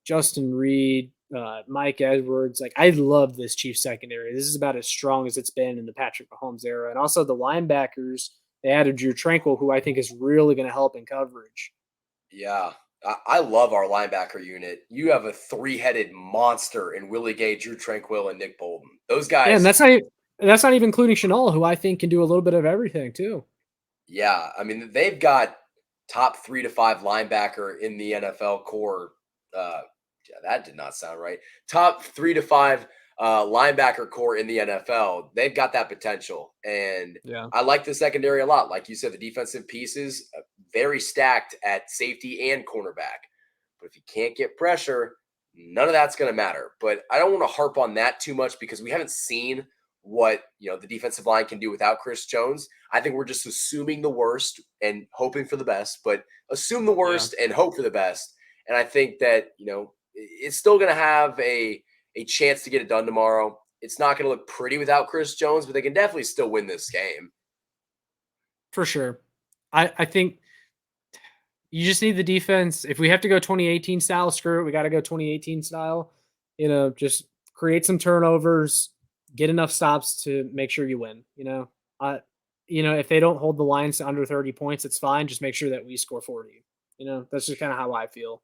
Justin Reed, Mike Edwards. Like, I love this Chiefs secondary. This is about as strong as it's been in the Patrick Mahomes era. And also the linebackers, they added Drew Tranquil, who I think is really going to help in coverage. Yeah. I love our linebacker unit. You have a three-headed monster in Willie Gay, Drew Tranquil, and Nick Bolton. Those Yeah, and guys, that's not even including Chanel, who I think can do a little bit of everything too. Yeah, I mean, they've got top 3 to 5 linebacker in the NFL core. Yeah, that did not sound right. Top 3 to 5 linebacker core in the NFL. They've got that potential, and Yeah. I like the secondary a lot. Like you said, the defensive pieces very stacked at safety and cornerback. But if you can't get pressure, none of that's going to matter. But I don't want to harp on that too much because we haven't seen what the defensive line can do without Chris Jones. I think we're just assuming the worst and hoping for the best, but assume the Yeah. worst and hope for the best. And I think that, it's still going to have a chance to get it done tomorrow. It's not going to look pretty without Chris Jones, but they can definitely still win this game. For sure. I think you just need the defense. If we have to go 2018 style, screw it. We got to go 2018 style. Just create some turnovers, get enough stops to make sure you win. If they don't hold the Lions to under 30 points, it's fine. Just make sure that we score 40. That's just kind of how I feel.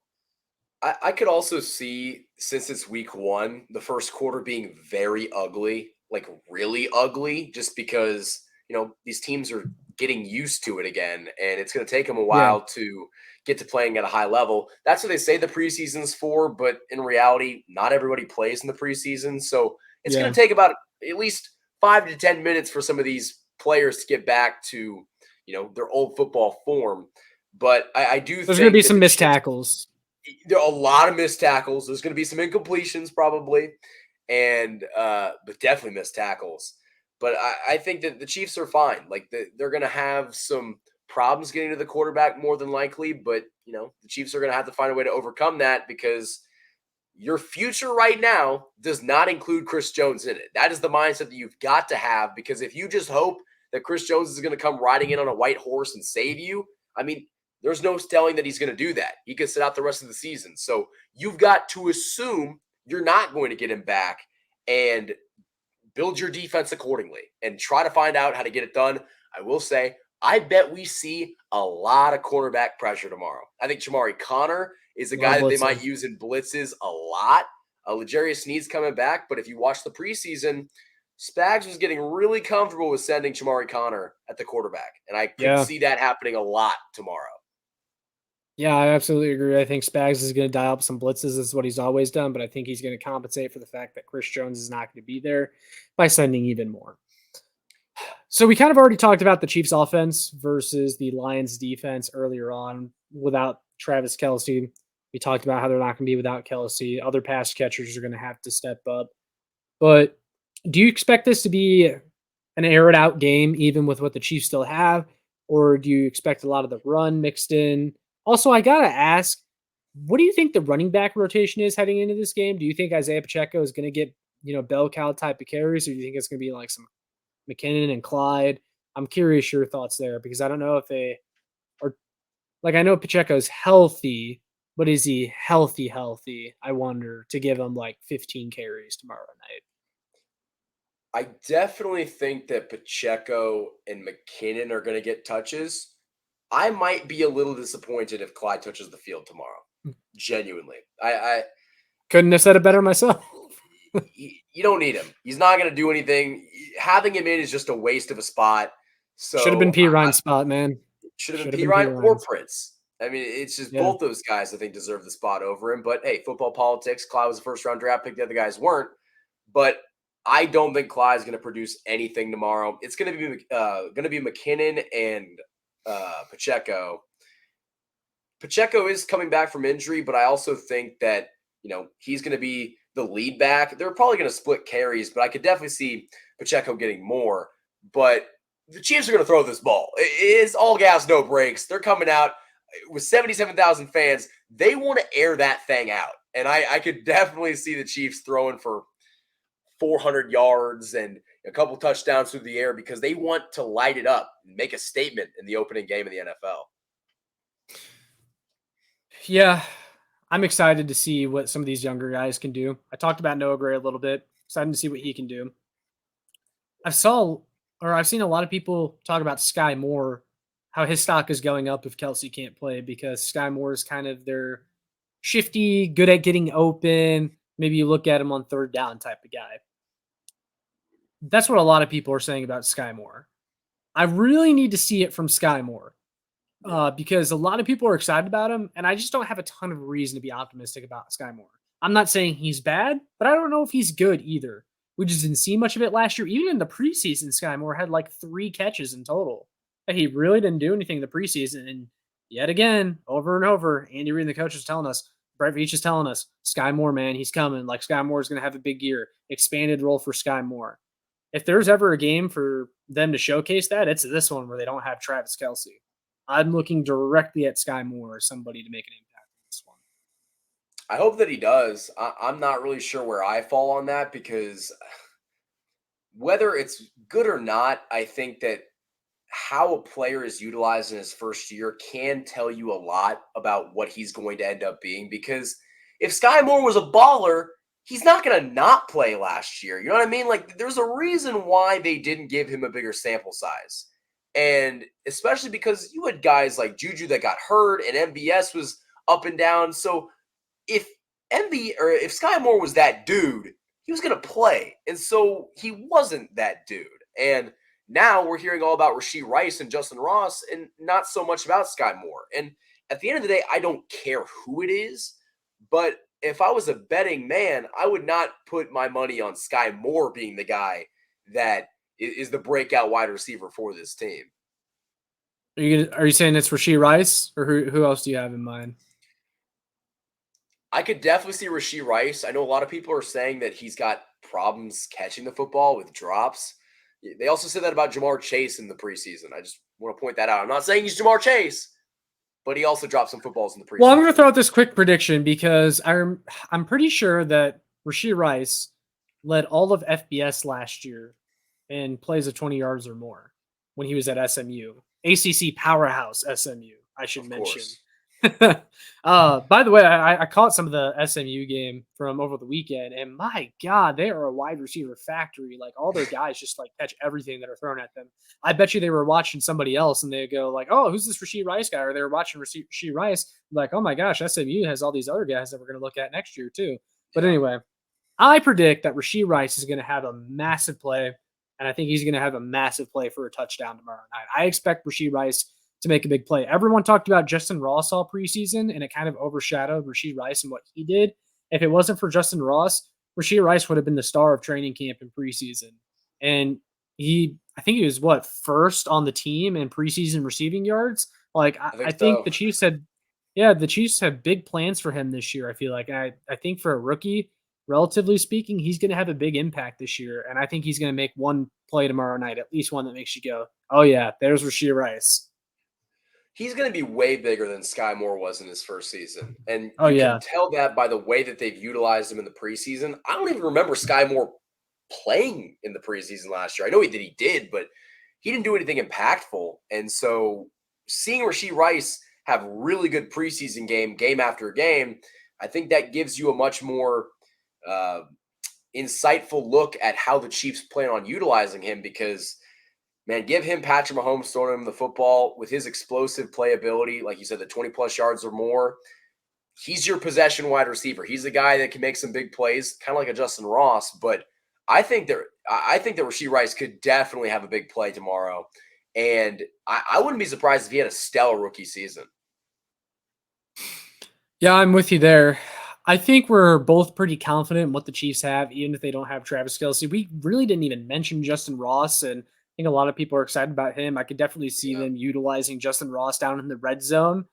I could also see, since it's week one, the first quarter being very ugly, like really ugly, just because, these teams are getting used to it again. And it's going to take them a Yeah. while to get to playing at a high level. That's what they say the preseason's for. But in reality, not everybody plays in the preseason. So it's going Yeah. to take about at least 5 to 10 minutes for some of these players to get back to, their old football form. But I do There's going to be think that some the missed Chiefs, tackles. there are a lot of missed tackles. There's going to be some incompletions probably, and but definitely missed tackles. But I think that the Chiefs are fine. Like they're going to have some problems getting to the quarterback more than likely, but the Chiefs are going to have to find a way to overcome that because your future right now does not include Chris Jones in it. That is the mindset that you've got to have because if you just hope that Chris Jones is going to come riding in on a white horse and save you, I mean, there's no telling that he's going to do that. He could sit out the rest of the season. So you've got to assume you're not going to get him back and build your defense accordingly and try to find out how to get it done. I will say, I bet we see a lot of quarterback pressure tomorrow. I think Jamari Connor is a A lot of guy that they might blitzing. use in blitzes a lot. L'Jarius Sneed's coming back, but if you watch the preseason, Spags was getting really comfortable with sending Jamari Connor at the quarterback, and I could Yeah. see that happening a lot tomorrow. Yeah, I absolutely agree. I think Spags is going to dial up some blitzes. This is what he's always done, but I think he's going to compensate for the fact that Chris Jones is not going to be there by sending even more. So we kind of already talked about the Chiefs offense versus the Lions defense earlier on without Travis Kelce. We talked about how they're not going to be without Kelce. Other pass catchers are going to have to step up. But do you expect this to be an aired out game, even with what the Chiefs still have? Or do you expect a lot of the run mixed in? Also, I got to ask, what do you think the running back rotation is heading into this game? Do you think Isaiah Pacheco is going to get, bell cow type of carries, or do you think it's going to be like some McKinnon and Clyde? I'm curious your thoughts there because I don't know if they are like I know Pacheco's healthy, but is he healthy? I wonder to give him like 15 carries tomorrow night. I definitely think that Pacheco and McKinnon are going to get touches. I might be a little disappointed if Clyde touches the field tomorrow. Genuinely, Couldn't have said it better myself. you don't need him. He's not going to do anything. Having him in is just a waste of a spot. Should have been So P. Ryan's spot, man. should have Should been have P been P. Ryan or Ryan's. Prince. I mean, it's just Yeah. both those guys I think deserve the spot over him. But hey, football politics. Clyde was a first round draft pick. The other guys weren't. But I don't think Clyde is going to produce anything tomorrow. It's going to be McKinnon and Pacheco. Pacheco is coming back from injury, but I also think that he's going to be the lead back. They're probably going to split carries, but I could definitely see Pacheco getting more. But the Chiefs are going to throw this ball. It's all gas, no brakes. They're coming out with 77,000 fans. They want to air that thing out, and I could definitely see the Chiefs throwing for 400 yards and a couple touchdowns through the air because they want to light it up and make a statement in the opening game of the NFL. Yeah. I'm excited to see what some of these younger guys can do. I talked about Noah Gray a little bit. Excited to see what he can do. I've seen a lot of people talk about Sky Moore, how his stock is going up if Kelsey can't play because Sky Moore is kind of their shifty, good at getting open. Maybe you look at him on third down type of guy. That's what a lot of people are saying about Sky Moore. I really need to see it from Sky Moore. Because a lot of people are excited about him, and I just don't have a ton of reason to be optimistic about Sky Moore. I'm not saying he's bad, but I don't know if he's good either. We just didn't see much of it last year. Even in the preseason, Sky Moore had like 3 catches in total. And he really didn't do anything in the preseason. And yet again, over and over, Andy Reid and the coach is telling us, Brett Veach is telling us, Sky Moore, man, he's coming. Like Sky Moore is going to have a big year. Expanded role for Sky Moore. If there's ever a game for them to showcase that, it's this one where they don't have Travis Kelce. I'm looking directly at Sky Moore as somebody to make an impact in this one. I hope that he does. I'm not really sure where I fall on that because whether it's good or not, I think that how a player is utilized in his first year can tell you a lot about what he's going to end up being. Because if Sky Moore was a baller, he's not going to not play last year. You know what I mean? Like, there's a reason why they didn't give him a bigger sample size. And especially because you had guys like Juju that got hurt and MVS was up and down. So if if Sky Moore was that dude, he was going to play. And so he wasn't that dude. And now we're hearing all about Rashee Rice and Justin Ross and not so much about Sky Moore. And at the end of the day, I don't care who it is. But if I was a betting man, I would not put my money on Sky Moore being the guy that is the breakout wide receiver for this team. Are you saying it's Rashee Rice, or who else do you have in mind? I could definitely see Rashee Rice. I know a lot of people are saying that he's got problems catching the football with drops. They also said that about Jamar Chase in the preseason. I just want to point that out. I'm not saying he's Jamar Chase, but he also dropped some footballs in the preseason. Well, I'm going to throw out this quick prediction because I'm pretty sure that Rashee Rice led all of FBS last year in plays of 20 yards or more when he was at SMU. ACC powerhouse SMU, I should Of mention. course. By the way, I caught some of the SMU game from over the weekend, and my God, they are a wide receiver factory. Like all their guys just like catch everything that are thrown at them. I bet you they were watching somebody else, and they go like, "Oh, who's this Rashee Rice guy?" Or they were watching Rashee Rice, like, "Oh my gosh, SMU has all these other guys that we're going to look at next year too." But Yeah. anyway, I predict that Rashee Rice is going to have a massive play, and I think he's going to have a massive play for a touchdown tomorrow night. I expect Rashee Rice to make a big play. Everyone talked about Justin Ross all preseason, and it kind of overshadowed Rashee Rice and what he did. If it wasn't for Justin Ross, Rashee Rice would have been the star of training camp in preseason. And I think he was first on the team in preseason receiving yards. Like, I I think think so. the Chiefs had, yeah, the Chiefs have big plans for him this year. I feel like I think for a rookie, relatively speaking, he's going to have a big impact this year. And I think he's going to make one play tomorrow night, at least one that makes you go, oh, yeah, there's Rashee Rice. He's going to be way bigger than Sky Moore was in his first season. And Oh, you can yeah. tell that by the way that they've utilized him in the preseason. I don't even remember Sky Moore playing in the preseason last year. I know he did, but he didn't do anything impactful. And so seeing Rashee Rice have really good preseason game after game, I think that gives you a much more uh, insightful look at how the Chiefs plan on utilizing him because – man, give him Patrick Mahomes throwing him the football with his explosive playability, like you said, the 20-plus yards or more. He's your possession wide receiver. He's the guy that can make some big plays, kind of like a Justin Ross. But I think that Rashee Rice could definitely have a big play tomorrow. And I wouldn't be surprised if he had a stellar rookie season. Yeah, I'm with you there. I think we're both pretty confident in what the Chiefs have, even if they don't have Travis Kelce. We really didn't even mention Justin Ross, and I think a lot of people are excited about him. I could definitely see Yeah. them utilizing Justin Ross down in the red zone,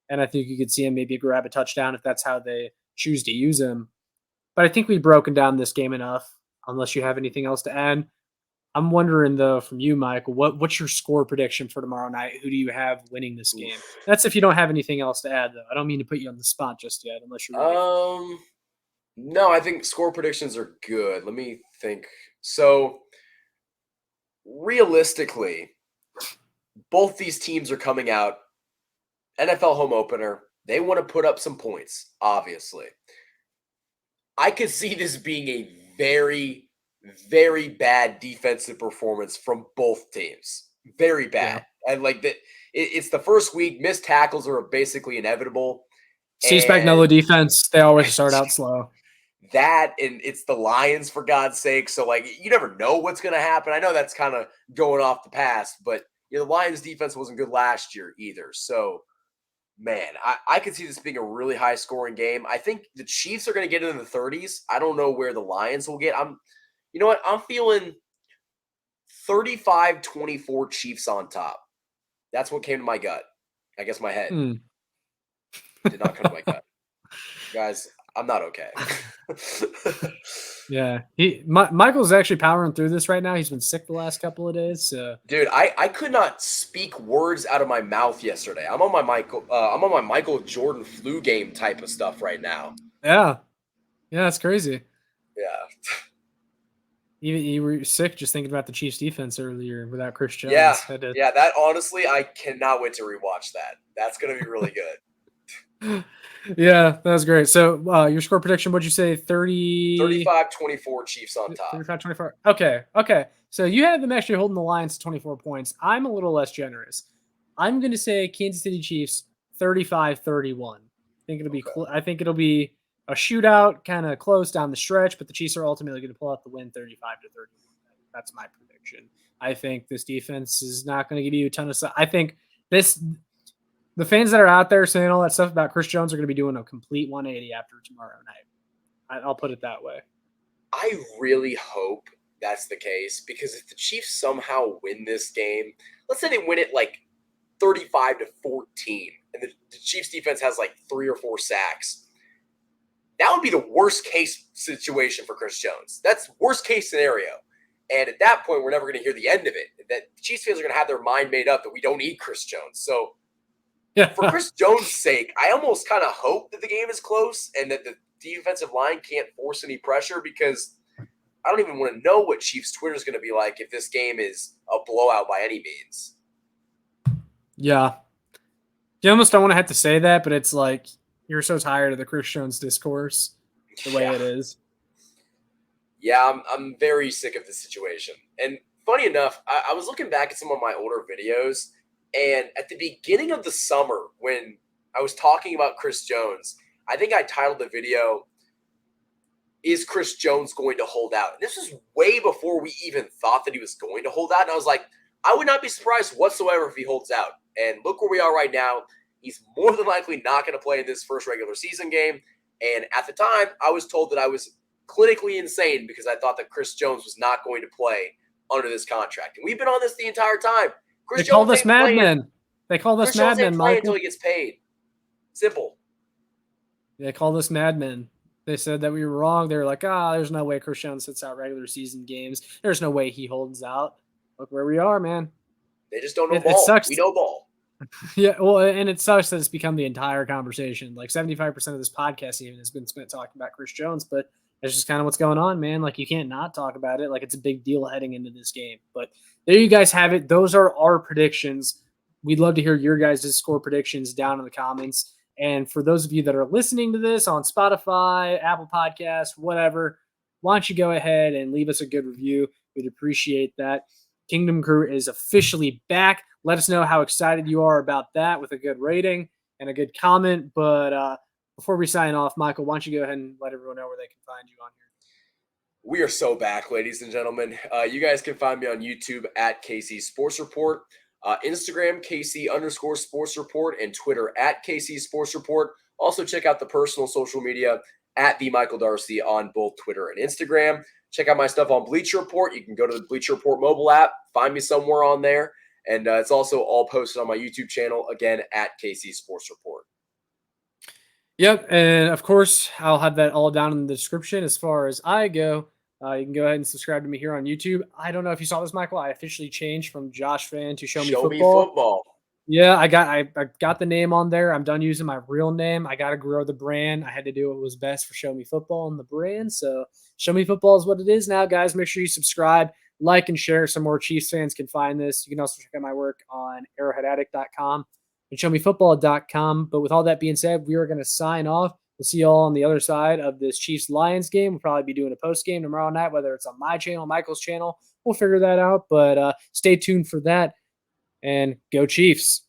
and I think you could see him maybe grab a touchdown if that's how they choose to use him. But I think we've broken down this game enough, unless you have anything else to add. I'm wondering though, from you, Michael, what's your score prediction for tomorrow night? Who do you have winning this game? Oof. That's if you don't have anything else to add, though. I don't mean to put you on the spot just yet, unless you're ready. No, I think score predictions are good. Let me think. So realistically, both these teams are coming out NFL home opener. They want to put up some points, obviously. I could see this being a very, very bad defensive performance from both teams. Very Yeah. bad. And like that, it's the first week. Missed tackles are basically inevitable. C And Spagnuolo defense, they always start out slow. that, and it's the Lions for God's sake. So like you never know what's going to happen. I know that's kind of going off the past, but the Lions defense wasn't good last year either. So, man, I could see this being a really high scoring game. I think the Chiefs are going to get it in the 30s. I don't know where the Lions will get. You know what? I'm feeling 35-24 Chiefs on top. That's what came to my gut. I guess my head Hmm. did not come to my gut. Guys, I'm not okay. Yeah, Michael's actually powering through this right now. He's been sick the last couple of days, so Dude, I could not speak words out of my mouth yesterday. I'm on my Michael Jordan flu game type of stuff right now. yeah, yeah, that's crazy. Yeah. You were sick just thinking about the Chiefs defense earlier without Chris Yeah. Jones. Had to Yeah, that honestly, I cannot wait to rewatch that. That's gonna be really good. Yeah, that was great. So, your score prediction, what'd you say? 35-24 Chiefs on top. 35-24. Okay. Okay. So you had them actually holding the Lions to 24 points. I'm a little less generous. I'm going to say Kansas City Chiefs 35-31. Okay. I think it'll be a shootout, kind of close down the stretch, but the Chiefs are ultimately going to pull out the win 35-31. That's my prediction. I think this defense is not going to give you a ton of stuff. I think the fans that are out there saying all that stuff about Chris Jones are going to be doing a complete 180 after tomorrow night. I'll put it that way. I really hope that's the case because if the Chiefs somehow win this game, let's say they win it like 35-14, and the Chiefs defense has like 3 or 4 sacks. That would be the worst case situation for Chris Jones. That's worst case scenario. And at that point, we're never going to hear the end of it. That Chiefs fans are going to have their mind made up that we don't need Chris Jones. So Yeah. for Chris Jones' sake, I almost kind of hope that the game is close and that the defensive line can't force any pressure because I don't even want to know what Chiefs Twitter is going to be like if this game is a blowout by any means. Yeah. You almost don't want to have to say that, but it's like you're so tired of the Chris Jones discourse the way Yeah. it is. Yeah, I'm very sick of this situation. And funny enough, I was looking back at some of my older videos, and at the beginning of the summer, when I was talking about Chris Jones, I think I titled the video, "Is Chris Jones going to hold out?" And this was way before we even thought that he was going to hold out. And I was like, I would not be surprised whatsoever if he holds out. And look where we are right now. He's more than likely not going to play in this first regular season game. And at the time, I was told that I was clinically insane because I thought that Chris Jones was not going to play under this contract. And we've been on this the entire time. They Chris called Jones us ain't playing. madmen. They called us Chris Jones ain't madmen, playing until Michael. he gets paid. Simple. They called us madmen. They said that we were wrong. They were like, there's no way Chris Jones sits out regular season games. There's no way he holds out. Look where we are, man. They just don't know It ball. sucks. We know ball. Yeah, well, and it sucks that it's become the entire conversation. Like 75% of this podcast even has been spent talking about Chris Jones, but that's just kind of what's going on, man. Like you can't not talk about it. Like it's a big deal heading into this game. But there you guys have it. Those are our predictions. We'd love to hear your guys' score predictions down in the comments. And for those of you that are listening to this on Spotify, Apple Podcasts, whatever, why don't you go ahead and leave us a good review? We'd appreciate that. Kingdom Crew is officially back. Let us know how excited you are about that with a good rating and a good comment. But before we sign off, Michael, why don't you go ahead and let everyone know where they can find you on here? We are so back, ladies and gentlemen. You guys can find me on YouTube at KC Sports Report, Instagram, KC_Sports Report, and Twitter at KC Sports Report. Also, check out the personal social media at the Michael Darcy on both Twitter and Instagram. Check out my stuff on Bleacher Report. You can go to the Bleacher Report mobile app, find me somewhere on there. And it's also all posted on my YouTube channel, again, at KC Sports Report. Yep. And of course, I'll have that all down in the description as far as I go. You can go ahead and subscribe to me here on YouTube. I don't know if you saw this, Michael. I officially changed from Josh Fan to Show Me Football. Yeah, I got the name on there. I'm done using my real name. I got to grow the brand. I had to do what was best for Show Me Football and the brand. So Show Me Football is what it is now, guys. Make sure you subscribe, like, and share so more Chiefs fans can find this. You can also check out my work on arrowheadaddict.com and showmefootball.com. But with all that being said, we are going to sign off. We'll see you all on the other side of this Chiefs-Lions game. We'll probably be doing a post game tomorrow night, whether it's on my channel, Michael's channel. We'll figure that out. But stay tuned for that. And go Chiefs.